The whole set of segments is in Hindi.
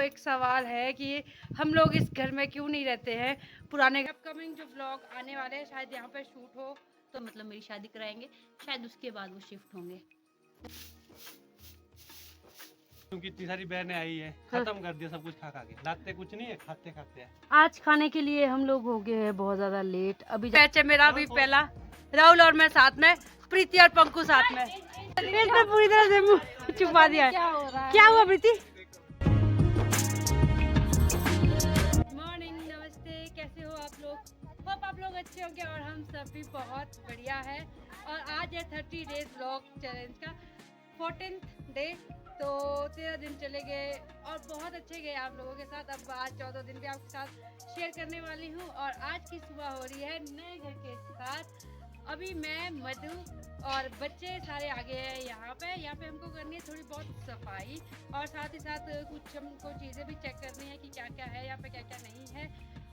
को एक सवाल है कि हम लोग इस घर में क्यों नहीं रहते हैं। पुराने अपकमिंग जो व्लॉग आने वाले हैं शायद यहाँ पे शूट हो, तो मतलब मेरी शादी कराएंगे, शायद उसके बाद वो शिफ्ट होंगे। क्योंकि इतनी सारी बहनें आई है, खत्म कर दिया सब कुछ खा खा के। लाते कुछ नहीं है, खाते खाते हैं। आज खाने के लिए हम लोग हो गए हैं बहुत ज्यादा लेट। अभी बैच है मेरा भी पहला, राहुल और मैं साथ में, प्रीति और पंकु साथ में। इसने पूरी तरह से मुंह छुपा दिया है। क्या हुआ प्रीति? मॉर्निंग, नमस्ते, कैसे हो आप लोग? होप आप लोग अच्छे होंगे और हम सब भी बहुत बढ़िया है। और आज है 30 डेज व्लॉग चैलेंज का 14th डे। तो 13 दिन चले गए और बहुत अच्छे गए आप लोगों के साथ। अब आज 14 दिन भी आपके साथ शेयर करने वाली हूँ। और आज की सुबह हो रही है नए घर के साथ। अभी मैं, मधु और बच्चे सारे आ गए हैं यहाँ पे हमको करनी है थोड़ी बहुत सफाई और साथ ही साथ कुछ हमको चीज़ें भी चेक करनी है कि क्या क्या है यहाँ पे, क्या क्या नहीं है।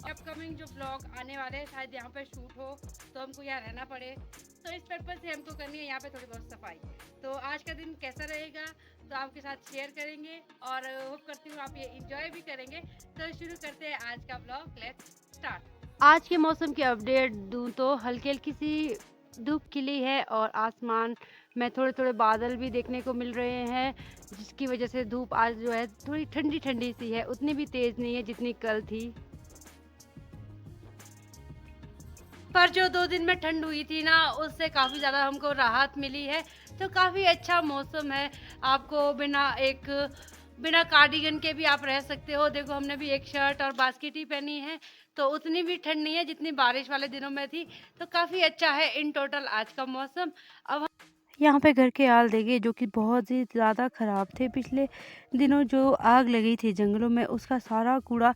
अपकमिंग जो व्लॉग आने वाले हैं शायद यहाँ पे शूट हो तो हमको यहाँ रहना पड़े, तो इस पर्पज़ से हमको करनी है यहाँ पे थोड़ी बहुत सफाई। तो आज का दिन कैसा रहेगा तो आपके साथ शेयर करेंगे और होप करती हूँ आप ये इंजॉय भी करेंगे। तो शुरू करते हैं आज का व्लॉग, लेट्स स्टार्ट। आज के मौसम की अपडेट दूँ तो हल्की हल्की सी धूप खिली है और आसमान में थोड़े थोड़े बादल भी देखने को मिल रहे हैं, जिसकी वजह से धूप आज जो है थोड़ी ठंडी ठंडी सी है, उतनी भी तेज़ नहीं है जितनी कल थी। पर जो 2 दिन में ठंड हुई थी ना, उससे काफ़ी ज़्यादा हमको राहत मिली है। तो काफ़ी अच्छा मौसम है। आपको बिना कार्डिगन के भी आप रह सकते हो। देखो हमने भी एक शर्ट और बास्केट ही पहनी है, तो उतनी भी ठंड नहीं है जितनी बारिश वाले दिनों में थी। तो काफ़ी अच्छा है इन टोटल आज का मौसम। अब यहाँ पे घर के हाल देखिए जो कि बहुत ही ज़्यादा ख़राब थे। पिछले दिनों जो आग लगी थी जंगलों में, उसका सारा कूड़ा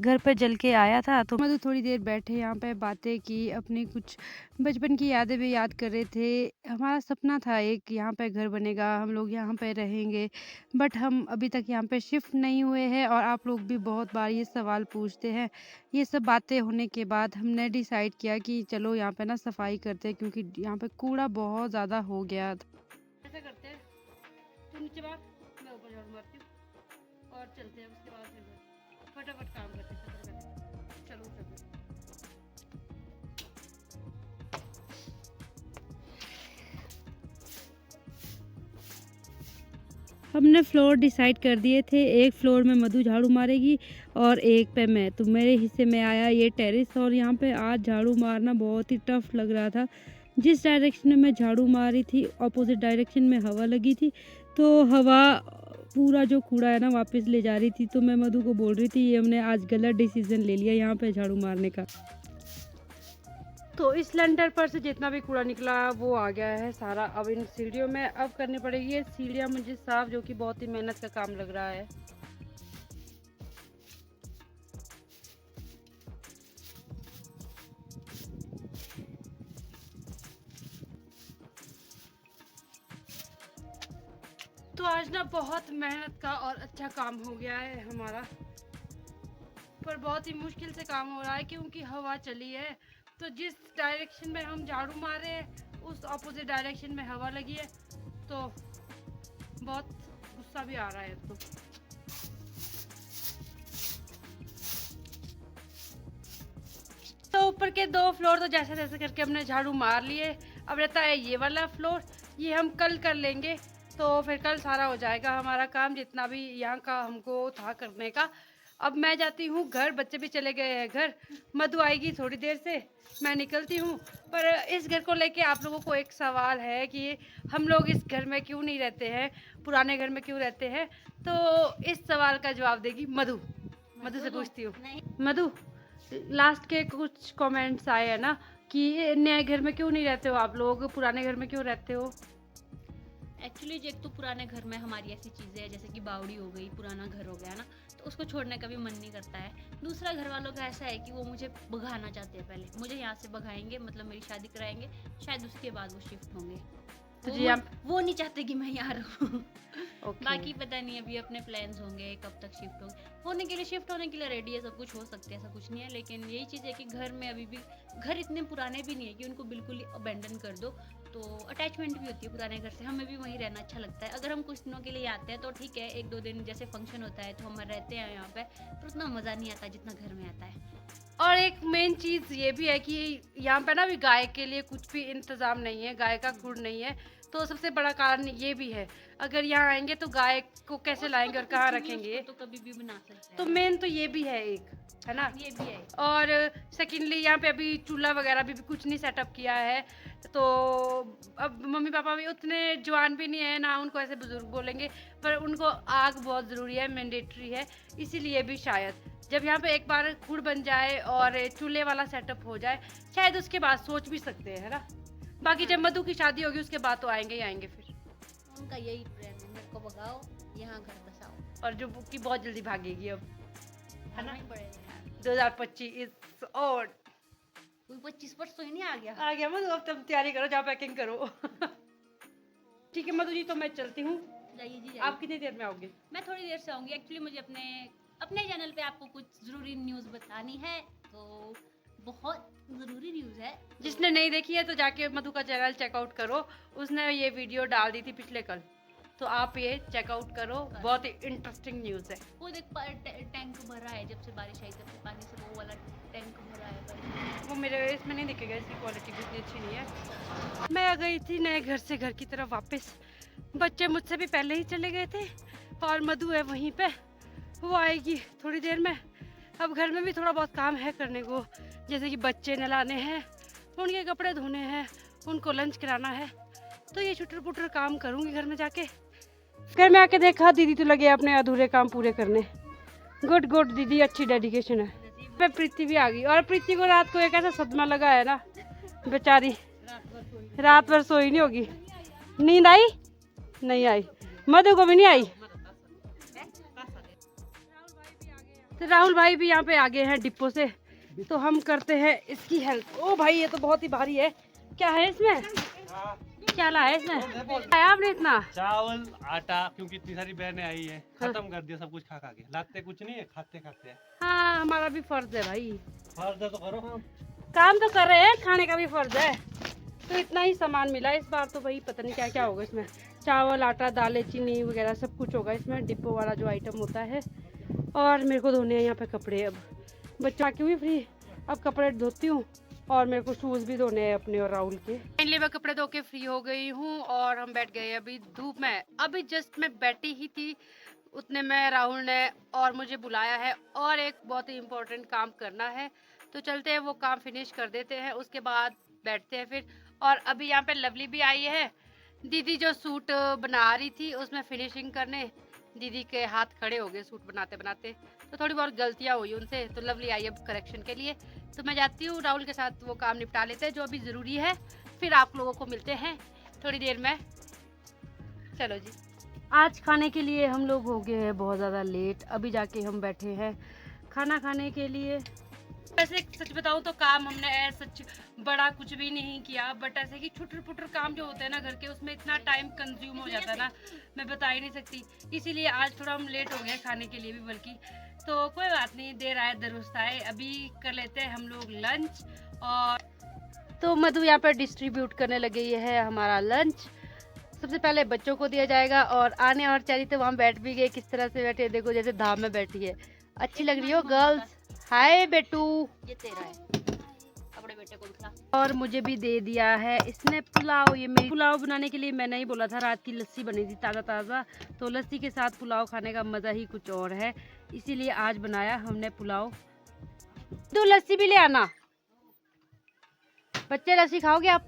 घर पे जल के आया था। तो मैं तो थोड़ी देर बैठे यहाँ पे बातें की, अपनी कुछ बचपन की यादें भी याद कर रहे थे। हमारा सपना था एक यहाँ पे घर बनेगा, हम लोग यहाँ पे रहेंगे, बट हम अभी तक यहाँ पे शिफ्ट नहीं हुए हैं। और आप लोग भी बहुत बार ये सवाल पूछते हैं। ये सब बातें होने के बाद हमने डिसाइड किया कि चलो यहाँ पे ना सफाई करते हैं, क्योंकि यहाँ पे कूड़ा बहुत ज़्यादा हो गया था। ऐसा करते हैं, तू नीचे बात, मैं ऊपर झाड़ू मारती हूँ और चलते हैं। उसके बाद फिर फटाफट काम करते हैं। चलो चलो। हमने फ्लोर डिसाइड कर दिए थे, एक फ्लोर में मधु झाड़ू मारेगी और एक पे मैं। तो मेरे हिस्से में आया ये टेरेस और यहाँ पे आज झाड़ू मारना बहुत ही टफ लग रहा था। जिस डायरेक्शन में मैं झाड़ू मारी थी ऑपोजिट डायरेक्शन में हवा लगी थी, तो हवा पूरा जो कूड़ा है ना वापस ले जा रही थी। तो मैं मधु को बोल रही थी ये हमने आज गलत डिसीजन ले लिया यहाँ पे झाड़ू मारने का। तो इस सिलेंडर पर से जितना भी कूड़ा निकला वो आ गया है सारा। अब इन सीढ़ियों में अब करनी पड़ेगी ये सीढ़ियाँ मुझे साफ, जो कि बहुत ही मेहनत का काम लग रहा है। तो आज ना बहुत मेहनत का और अच्छा काम हो गया है हमारा, पर बहुत ही मुश्किल से काम हो रहा है क्योंकि हवा चली है। तो जिस डायरेक्शन में हम झाड़ू मार रहे हैं उस ऑपोजिट डायरेक्शन में हवा लगी है, तो बहुत गुस्सा भी आ रहा है। तो ऊपर के 2 फ्लोर तो जैसे तैसे करके हमने झाड़ू मार लिए। अब रहता है ये वाला फ्लोर, ये हम कल कर लेंगे। तो फिर कल सारा हो जाएगा हमारा काम, जितना भी यहाँ का हमको था करने का। अब मैं जाती हूँ घर, बच्चे भी चले गए हैं घर, मधु आएगी थोड़ी देर से, मैं निकलती हूँ। पर इस घर को लेके आप लोगों को एक सवाल है कि हम लोग इस घर में क्यों नहीं रहते हैं, पुराने घर में क्यों रहते हैं। तो इस सवाल का जवाब देगी मधु। मधु से पूछती हूँ, मधु लास्ट के कुछ कमेंट्स आए हैं ना कि नए घर में क्यों नहीं रहते हो आप लोग, पुराने घर में क्यों रहते हो। एक्चुअली एक तो पुराने घर में हमारी ऐसी चीज़ें हैं जैसे कि बावड़ी हो गई, पुराना घर हो गया ना, तो उसको छोड़ने का भी मन नहीं करता है। दूसरा घर वालों का ऐसा है कि वो मुझे भगाना चाहते हैं, पहले मुझे यहाँ से भगाएंगे, मतलब मेरी शादी कराएंगे, शायद उसके बाद वो शिफ्ट होंगे। तो वो, जी आप वो नहीं चाहते कि मैं यहाँ रहूँ। ओके। बाकी पता नहीं, अभी अपने प्लान्स होंगे कब तक शिफ्ट होने के लिए, शिफ्ट होने के लिए रेडी है, सब कुछ हो सकता है, ऐसा कुछ नहीं है। लेकिन यही चीज़ है कि घर में अभी भी घर इतने पुराने भी नहीं है कि उनको बिल्कुल ही अबेंडन कर दो। तो तो अटैचमेंट भी होती है पुराने घर से, हमें भी वहीं रहना अच्छा लगता है। अगर हम कुछ दिनों के लिए आते हैं तो ठीक है, 1-2 दिन जैसे फंक्शन होता है तो हम रहते हैं यहाँ पे, पर उतना मज़ा नहीं आता जितना घर में आता है। और एक मेन चीज़ ये भी है कि यहाँ पे ना भी गाय के लिए कुछ भी इंतज़ाम नहीं है, गाय का खुर नहीं है, तो सबसे बड़ा कारण ये भी है। अगर यहाँ आएंगे तो गाय को कैसे लाएंगे और कहाँ रखेंगे, तो कभी भी बना सकते हैं। तो मेन तो ये भी है एक, है ना। ये भी है। और सेकेंडली यहाँ पे अभी चूल्हा वगैरह भी कुछ नहीं सेटअप किया है, तो अब मम्मी पापा भी उतने जवान भी नहीं है ना, उनको ऐसे बुजुर्ग बोलेंगे, पर उनको आग बहुत ज़रूरी है, मैंडेटरी है। इसीलिए भी शायद जब यहाँ पे एक बार खुड़ बन जाए और चूल्हे वाला सेटअप हो जाए, शायद उसके बाद सोच भी सकते हैं, है ना। बाकी जब मधु की शादी होगी उसके बाद तो आएंगे ही आएंगे फिर। उनका यही प्लान है, मेरे को भगाओ, यहाँ घर बसाओ। और जो बुक्की बहुत जल्दी भागेगी अब, है ना। भागना ही पड़ेगा यार। 2025 इज और कोई 25 वर्ष तो ही नहीं आ गया। आ गया मधु, अब तुम तैयारी करो, जाओ पैकिंग करो। ठीक है मधु जी, तो मैं चलती हूँ। जाइए जी, आप कितनी देर में आओगे? मैं थोड़ी देर से आऊँगी। एक्चुअली मुझे अपने चैनल पे आपको कुछ ज़रूरी न्यूज़ बतानी है, तो बहुत ज़रूरी न्यूज़ है। जिसने नहीं देखी है तो जाके मधु का चैनल चेकआउट करो, उसने ये वीडियो डाल दी थी पिछले कल, तो आप ये चेकआउट करो, बहुत ही इंटरेस्टिंग न्यूज़ है। वो देख टैंक भरा है, जब से बारिश आई तब से पानी से वो वाला टैंक भरा है। वो मेरे इसमें नहीं दिखेगा, इसकी क्वालिटी भी इतनी अच्छी नहीं है। मैं आ गई थी नए घर से घर की तरफ वापस। बच्चे मुझसे भी पहले ही चले गए थे और मधु है वहीं पे, वो आएगी थोड़ी देर में। अब घर में भी थोड़ा बहुत काम है करने को, जैसे कि बच्चे नहलाने हैं, उनके कपड़े धोने हैं, उनको लंच कराना है, तो ये छुटर पुटर काम करूँगी घर में जाके। घर में आके देखा दीदी तो लगे अपने अधूरे काम पूरे करने। गुड गुड दीदी, अच्छी डेडिकेशन है। पे प्रीति भी आ गई, और प्रीति को रात को एक ऐसा सदमा लगा है ना, बेचारी रात भर सोई नहीं होगी। नींद आई? नहीं आई, मधु को भी नहीं आई। तो राहुल भाई भी यहाँ पे आ गए हैं डिपो से, तो हम करते हैं इसकी हेल्प। ओ भाई ये तो बहुत ही भारी है, क्या है इसमें? क्या लाया है इसमें? आया आपने इतना चावल आटा, क्योंकि इतनी सारी बहनें आई है, खत्म कर दिया सब कुछ खा खा के। लाते कुछ नहीं है, खाते खाते हैं। हाँ हमारा भी फर्ज है भाई, फर्ज है तो करो। काम तो कर रहे हैं, खाने का भी फर्ज है। तो इतना ही सामान मिला इस बार, तो भाई पता नहीं क्या क्या होगा इसमें। चावल आटा दालें चीनी वगैरह सब कुछ होगा इसमें, डिपो वाला जो आइटम होता है। और मेरे को धोने हैं यहाँ पे कपड़े, अब बच्चा की हुई फ्री, अब कपड़े धोती हूँ, और मेरे को शूज़ भी धोने हैं अपने और राहुल के। फाइनली मैं कपड़े धो के फ्री हो गई हूँ और हम बैठ गए अभी धूप में। अभी जस्ट मैं बैठी ही थी उतने में राहुल ने और मुझे बुलाया है, और एक बहुत ही इम्पोर्टेंट काम करना है, तो चलते हैं वो काम फिनिश कर देते हैं, उसके बाद बैठते हैं फिर। और अभी यहाँ पे लवली भी आई है, दीदी जो सूट बना रही थी उसमें फिनिशिंग करने, दीदी के हाथ खड़े हो गए सूट बनाते बनाते, तो थोड़ी बहुत गलतियाँ हुई उनसे, तो लवली आई अब करेक्शन के लिए। तो मैं जाती हूँ, राहुल के साथ वो काम निपटा लेते हैं जो अभी ज़रूरी है, फिर आप लोगों को मिलते हैं थोड़ी देर में। चलो जी, आज खाने के लिए हम लोग हो गए हैं बहुत ज़्यादा लेट, अभी जाके हम बैठे हैं खाना खाने के लिए। वैसे सच बताऊं तो काम हमने सच बड़ा कुछ भी नहीं किया, बट ऐसे कि छुटर पुटर काम जो होते हैं ना घर के, उसमें इतना टाइम कंज्यूम हो जाता है ना, मैं बता ही नहीं सकती। इसीलिए आज थोड़ा हम लेट हो गए खाने के लिए भी, बल्कि तो कोई बात नहीं, देर आए दुरुस्त आए। अभी कर लेते हैं हम लोग लंच, और तो मधु यहाँ पर डिस्ट्रीब्यूट करने लगे, ये है हमारा लंच। सबसे पहले बच्चों को दिया जाएगा, और आने और चारी तो वहाँ बैठ भी गए, किस तरह से बैठे देखो, जैसे धाम में बैठी है। अच्छी लग रही हो गर्ल्स। हाय बेटू, ये तेरा है, अपने बेटे को दिखला। और मुझे भी दे दिया है इसने पुलाव। ये मैं पुलाव बनाने के लिए मैंने ही बोला था, रात की लस्सी बनी थी ताज़ा ताज़ा, तो लस्सी के साथ पुलाव खाने का मज़ा ही कुछ और है, इसीलिए आज बनाया हमने पुलाव। तो लस्सी भी ले आना, बच्चे लस्सी खाओगे आप?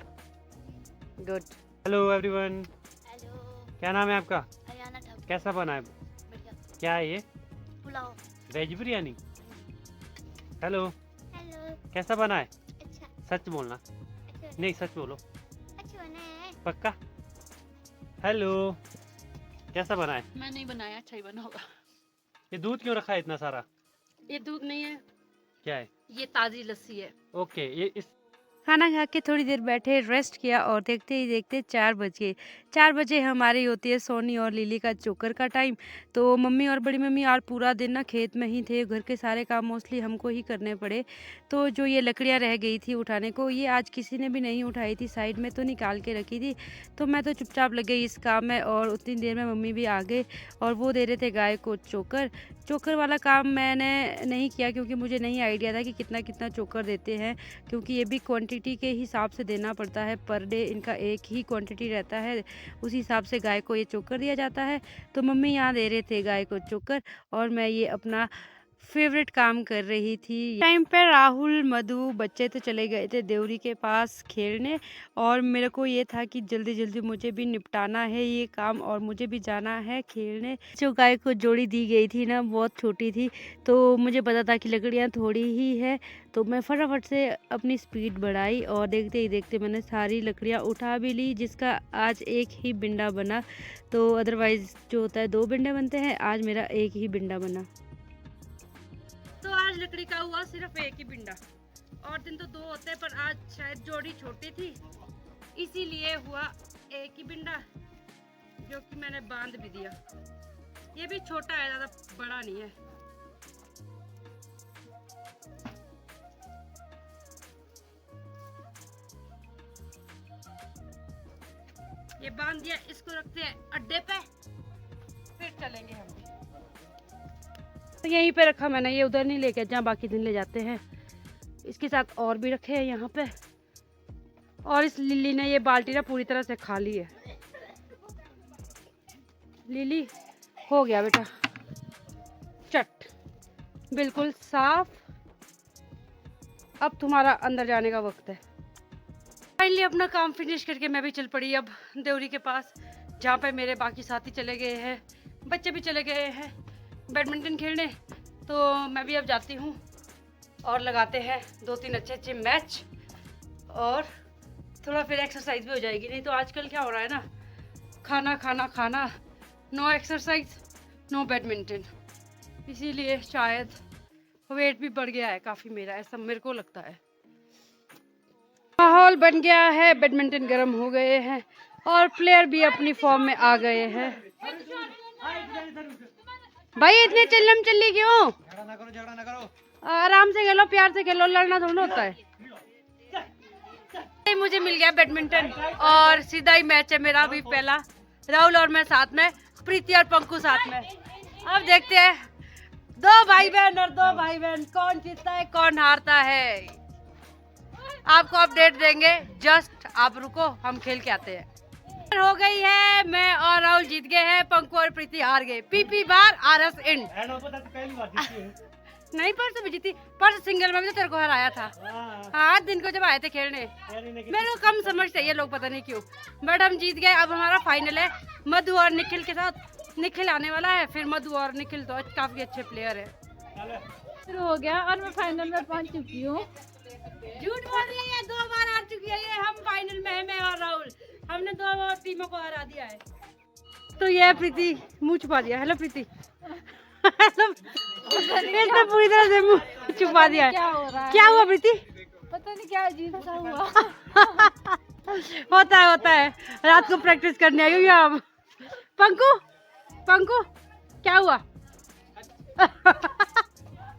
गुड। हेलो एवरीवन, हेलो, क्या नाम है आपका? अरियाना ठाकुर। कैसा बना है? बढ़िया। क्या है ये? Pulao. Veg biryani. Hello, hello. कैसा बना है? अच्छा। सच बोलना। अच्छा। नहीं सच बोलो, अच्छा बना है। पक्का। हेलो, कैसा बना है? मैं नहीं बनाया, अच्छा ही बना होगा। ये दूध क्यों रखा है इतना सारा? ये दूध नहीं है, क्या है? ये ताज़ी लस्सी है। ओके, ये इस खाना खा के थोड़ी देर बैठे रेस्ट किया, और देखते ही देखते 4 बज गए। 4 बजे हमारी होती है सोनी और लिली का चोकर का टाइम। तो मम्मी और बड़ी मम्मी आज पूरा दिन ना खेत में ही थे, घर के सारे काम मोस्टली हमको ही करने पड़े। तो जो ये लकड़ियाँ रह गई थी उठाने को, ये आज किसी ने भी नहीं उठाई थी, साइड में तो निकाल के रखी थी। तो मैं तो चुपचाप लग गई इस काम में और उतनी देर में मम्मी भी आ गए और वो दे रहे थे गाय को चोकर। चोकर वाला काम मैंने नहीं किया क्योंकि मुझे नहीं आइडिया था कि कितना कितना चोकर देते हैं, क्योंकि ये भी क्वांटिटी के हिसाब से देना पड़ता है। पर डे इनका एक ही क्वांटिटी रहता है, उसी हिसाब से गाय को ये चोकर दिया जाता है। तो मम्मी यहाँ दे रहे थे गाय को चोकर और मैं ये अपना फेवरेट काम कर रही थी। टाइम पे राहुल, मधु, बच्चे तो चले गए थे देवरी के पास खेलने और मेरे को ये था कि जल्दी जल्दी मुझे भी निपटाना है ये काम और मुझे भी जाना है खेलने। जो गाय को जोड़ी दी गई थी ना बहुत छोटी थी, तो मुझे पता था कि लकड़ियाँ थोड़ी ही है, तो मैं फटाफट से अपनी स्पीड बढ़ाई और देखते ही देखते मैंने सारी लकड़ियाँ उठा भी ली, जिसका आज एक ही बिंडा बना। तो अदरवाइज़ जो होता है 2 बिंडे बनते हैं, आज मेरा एक ही बिंडा बना। तो आज लकड़ी का हुआ सिर्फ एक ही बिंडा, और दिन तो 2 होते हैं, पर आज शायद जोड़ी छोटी थी इसीलिए हुआ एक ही बिंडा, जो कि मैंने बांध भी दिया। ये भी छोटा है, ज़्यादा बड़ा नहीं है। ये बांध दिया, इसको रखते हैं अड्डे पे, फिर चलेंगे हम भी। तो यहीं पे रखा मैंने, ये उधर नहीं लेके जहाँ बाकी दिन ले जाते हैं। इसके साथ और भी रखे हैं यहाँ पे, और इस लिली ने ये बाल्टी ना पूरी तरह से खा ली है। लिली हो गया बेटा चट, बिल्कुल साफ। अब तुम्हारा अंदर जाने का वक्त है। फाइनली अपना काम फिनिश करके मैं भी चल पड़ी अब देवरी के पास, जहाँ पे मेरे बाकी साथी चले गए हैं, बच्चे भी चले गए हैं बैडमिंटन खेलने। तो मैं भी अब जाती हूँ और लगाते हैं 2-3 अच्छे मैच, और थोड़ा फिर एक्सरसाइज भी हो जाएगी। नहीं तो आजकल क्या हो रहा है ना, खाना खाना खाना, नो एक्सरसाइज नो बैडमिंटन, इसीलिए शायद वेट भी बढ़ गया है काफ़ी मेरा, ऐसा मेरे को लगता है। माहौल बन गया है, बैडमिंटन गर्म हो गए हैं और प्लेयर भी अपनी फॉर्म में आ गए हैं। भाई इतने चिल्लम चिल्ली क्यों? झगड़ा ना करो। आराम से खेलो, प्यार से खेलो, लड़ना थोड़ा होता है। मुझे मिल गया बैडमिंटन और सीधा ही मैच है मेरा अभी पहला। राहुल और मैं साथ में, प्रीति और पंकु साथ में। अब देखते हैं 2 भाई बहन और 2 भाई बहन कौन जीतता है कौन हारता है, आपको अपडेट देंगे। जस्ट आप रुको, हम खेल के आते हैं। हो गई है, मैं और राहुल जीत गए हैं, पंकु और प्रीति हार गए। पीपी बार RS इंड। नहीं परसों भी जीती, परसों सिंगल में भी तो तेरे को हराया था। हाँ दिन को जब आए थे खेलने, मेरे को कम समझते ये लोग, पता नहीं क्यों, बट हम जीत गए। अब हमारा फाइनल है मधु और निखिल के साथ। निखिल आने वाला है, फिर मधु और निखिल तो काफी अच्छे प्लेयर है। शुरू हो गया और मैं फाइनल में पहुंच चुकी हूँ। झूठ बोल रही है, 2 बार हार चुकी है ये। हम फाइनल में है, मैं और राहुल, हमने 2 टीमों को हरा दिया है। तो ये प्रीति मुंह छुपा दिया। हेलो प्रीति। इसने पूरी तरह से मुंह छुपा दिया है। क्या हो रहा है? क्या हुआ प्रीति? पता नहीं क्या अजीब सा हुआ। होता है रात को प्रैक्टिस करने आई हूँ यहाँ। पंकु पंकु क्या हुआ?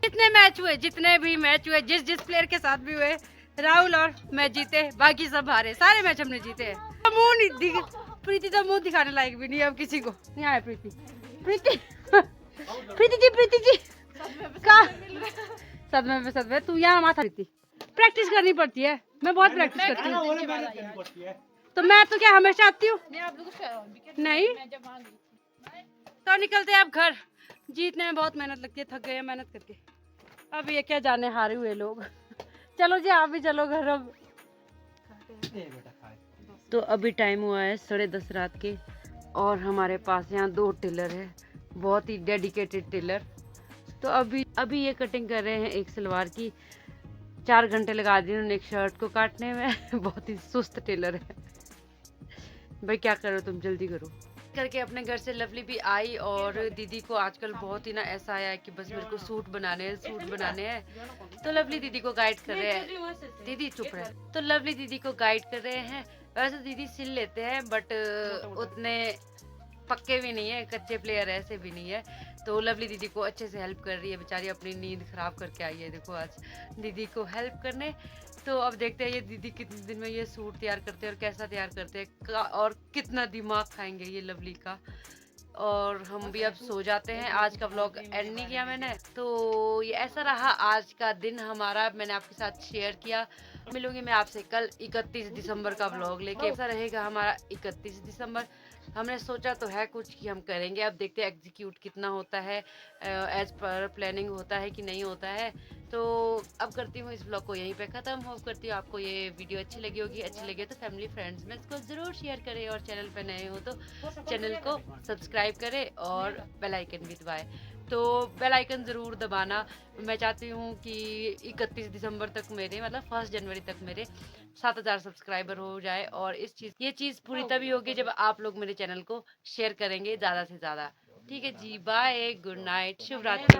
जितने भी मैच हुए जिस प्लेयर के साथ भी हुए, राहुल और मैं जीते, बाकी सब हारे। सारे मैच हमने जीते हैं। मुंह नहीं दिख, प्रीति तो मुंह दिखाने लायक भी नहीं अब किसी को। नहीं आया प्रीति जी का सदमे तू यहाँ माथा। प्रीति प्रैक्टिस करनी पड़ती है, मैं बहुत प्रैक्टिस करती हूँ। तो मैं तो क्या हमेशा आती हूँ? नहीं तो निकलते हैं अब घर। जीतने में बहुत मेहनत लगती है, थक गए हैं मेहनत करके। अब ये क्या जाने हारे हुए लोग। चलो जी आप भी चलो घर अब। तो अभी टाइम हुआ है 10:30 रात के और हमारे पास यहाँ 2 टेलर है, बहुत ही डेडिकेटेड टेलर। तो अभी ये कटिंग कर रहे हैं एक सलवार की। 4 घंटे लगा दिए उन्होंने एक शर्ट को काटने में। बहुत ही सुस्त टेलर है भाई, क्या करो तुम, जल्दी करो करके। अपने घर से लवली भी आई और दीदी को आजकल बहुत ही ना ऐसा आया है कि बस मेरे को सूट बनाने हैं। तो लवली दीदी को गाइड कर रहे हैं। दीदी चुप रहे। तो लवली दीदी को गाइड कर रहे हैं वैसे दीदी सिल लेते हैं बट मोटा-मोटा। उतने पक्के भी नहीं है, कच्चे प्लेयर ऐसे भी नहीं है। तो लवली दीदी को अच्छे से हेल्प कर रही है, बेचारी अपनी नींद खराब करके आई है देखो आज दीदी को हेल्प करने। तो अब देखते हैं ये दीदी कितने दिन में ये सूट तैयार करते हैं और कैसा तैयार करते हैं और कितना दिमाग खाएंगे ये लवली का। और हम भी अब सो जाते हैं। आज का व्लॉग एंड नहीं किया मैंने, तो ये ऐसा रहा आज का दिन हमारा, मैंने आपके साथ शेयर किया। मिलूंगी मैं आपसे कल 31 दिसंबर का व्लॉग लेके। ऐसा रहेगा हमारा 31 दिसंबर। हमने सोचा तो है कुछ कि हम करेंगे, अब देखते हैं एग्जीक्यूट कितना होता है, एज पर प्लानिंग होता है कि नहीं होता है। तो अब करती हूँ इस व्लॉग को यहीं पे ख़त्म। होप करती हूँ आपको ये वीडियो अच्छी लगी होगी। अच्छी लगी तो फैमिली फ्रेंड्स में इसको ज़रूर शेयर करें और चैनल पे नए हो तो चैनल को सब्सक्राइब करें और बेल आइकन भी दबाएं। तो बेल आइकन ज़रूर दबाना। मैं चाहती हूँ कि 31 दिसंबर तक मेरे मतलब 1 जनवरी तक मेरे 7000 सब्सक्राइबर हो जाए। और ये चीज़ पूरी तभी होगी जब आप लोग मेरे चैनल को शेयर करेंगे ज़्यादा से ज़्यादा। ठीक है जी, बाय, गुड नाइट, शुभ रात्रि।